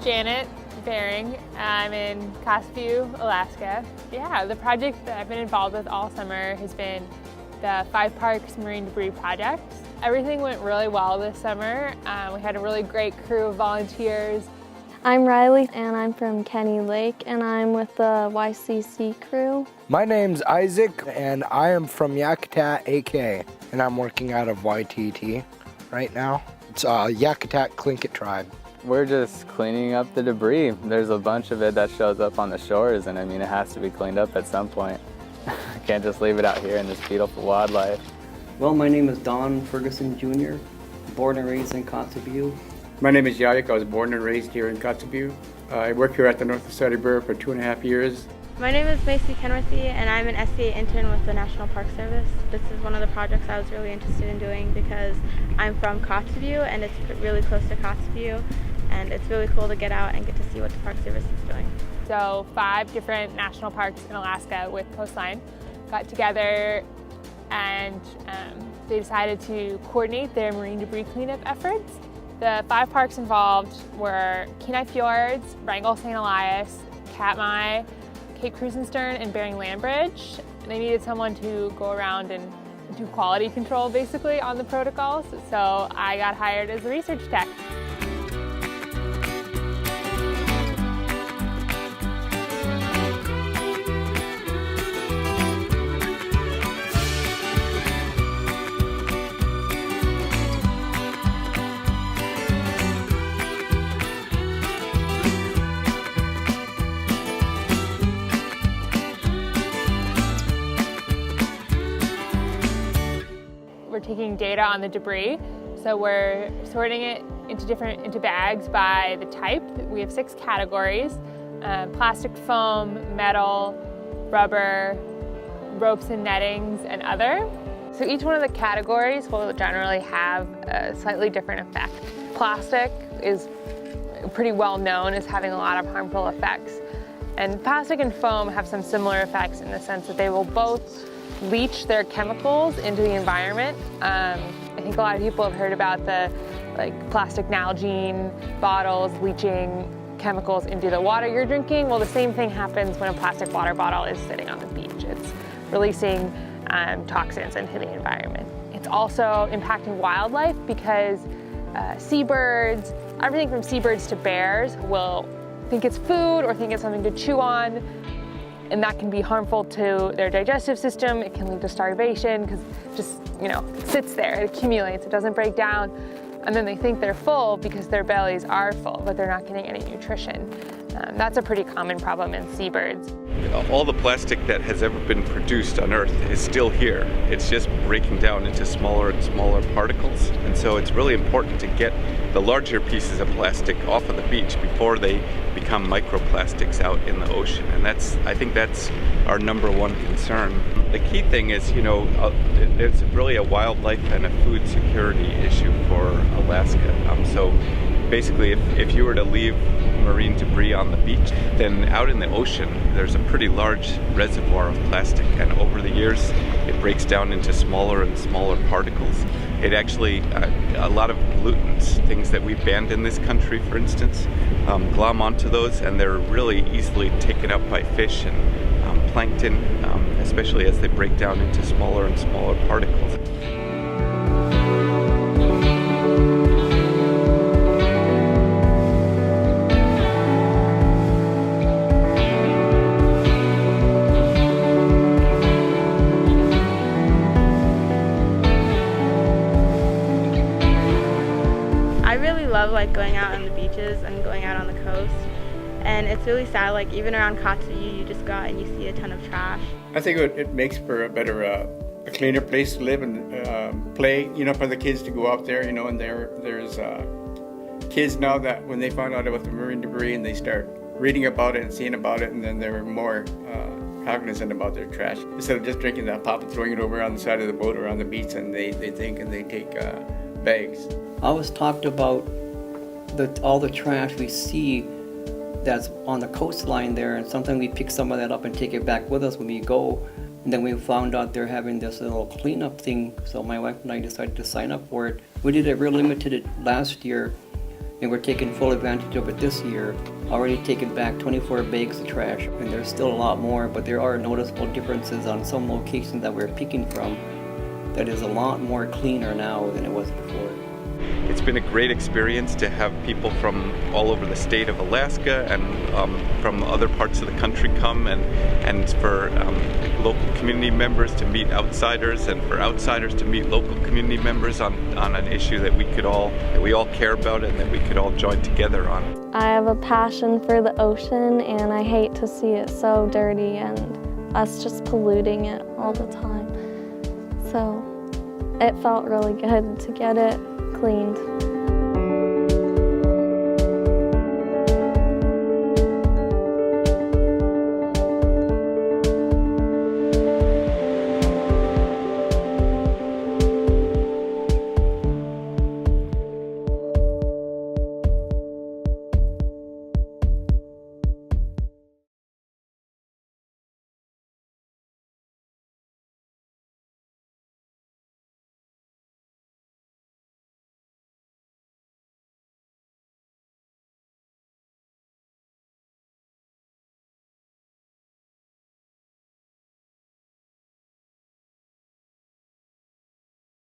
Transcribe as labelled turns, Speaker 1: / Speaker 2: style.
Speaker 1: Janet Bering. I'm in Kotzebue, Alaska. Yeah, the project that I've been involved with all summer has been the 5 Parks Marine Debris Project. Everything went really well this summer. We had a really great crew of volunteers.
Speaker 2: I'm Riley, and I'm from Kenny Lake, and I'm with the YCC crew.
Speaker 3: My name's Isaac, and I am from Yakutat AK, and I'm working out of YTT right now. It's Yakutat Tlingit tribe.
Speaker 4: We're just cleaning up the debris. There's a bunch of it that shows up on the shores, and I mean, it has to be cleaned up at some point. Can't just leave it out here in this beautiful wildlife.
Speaker 5: Well, my name is Don Ferguson Jr., born and raised in Kotzebue.
Speaker 6: My name is Yayik. I was born and raised here in Kotzebue. I work here at the North Society Bureau for 2.5 years.
Speaker 7: My name is Macy Kenworthy, and I'm an SCA intern with the National Park Service. This is one of the projects I was really interested in doing because I'm from Kotzebue, and it's really close to Kotzebue, and it's really cool to get out and get to see what the Park Service is doing.
Speaker 1: So 5 different national parks in Alaska with Coastline got together and they decided to coordinate their marine debris cleanup efforts. The 5 parks involved were Kenai Fjords, Wrangell St. Elias, Katmai, Cape Krusenstern, and Bering Land Bridge. They needed someone to go around and do quality control basically on the protocols, so I got hired as a research tech. We're taking data on the debris, so we're sorting it into bags by the type. We have 6 categories: plastic, foam, metal, rubber, ropes and nettings, and other. So each one of the categories will generally have a slightly different effect. Plastic is pretty well known as having a lot of harmful effects, and plastic and foam have some similar effects in the sense that they will both leach their chemicals into the environment. I think a lot of people have heard about the plastic Nalgene bottles leaching chemicals into the water you're drinking. Well, the same thing happens when a plastic water bottle is sitting on the beach. It's releasing toxins into the environment. It's also impacting wildlife because seabirds, everything from seabirds to bears, will think it's food or think it's something to chew on. And that can be harmful to their digestive system. It can lead to starvation because it just, it sits there, it accumulates, it doesn't break down. And then they think they're full because their bellies are full, but they're not getting any nutrition. That's a pretty common problem in seabirds.
Speaker 8: All the plastic that has ever been produced on Earth is still here. It's just breaking down into smaller and smaller particles. And so it's really important to get the larger pieces of plastic off of the beach before they become microplastics out in the ocean. And I think that's our #1 concern. The key thing is, it's really a wildlife and a food security issue for Alaska. So basically, if you were to leave marine debris on the beach, then out in the ocean there's a pretty large reservoir of plastic, and over the years it breaks down into smaller and smaller particles. It actually, a lot of pollutants, things that we banned in this country for instance, glom onto those, and they're really easily taken up by fish and plankton, especially as they break down into smaller and smaller particles.
Speaker 7: I really love going out on the beaches and going out on the coast, and it's really sad, even around Kotzebue you just go out and you see a ton of trash.
Speaker 6: I think it makes for a better, a cleaner place to live and play, for the kids to go out there, and there's kids now that when they find out about the marine debris and they start reading about it and seeing about it, and then they're more cognizant about their trash. Instead of just drinking that pop and throwing it over on the side of the boat or on the beach, and they think and they take bags.
Speaker 5: I was talked about all the trash we see that's on the coastline there, and sometimes we pick some of that up and take it back with us when we go. And then we found out they're having this little cleanup thing, so my wife and I decided to sign up for it. We did it real limited last year, and we're taking full advantage of it this year. Already taken back 24 bags of trash, and there's still a lot more, but there are noticeable differences on some locations that we're picking from that is a lot more cleaner now than it was before.
Speaker 8: It's been a great experience to have people from all over the state of Alaska and from other parts of the country come, and for local community members to meet outsiders, and for outsiders to meet local community members on an issue that we all care about and that we could all join together on.
Speaker 2: I have a passion for the ocean, and I hate to see it so dirty and us just polluting it all the time. So it felt really good to get it cleaned.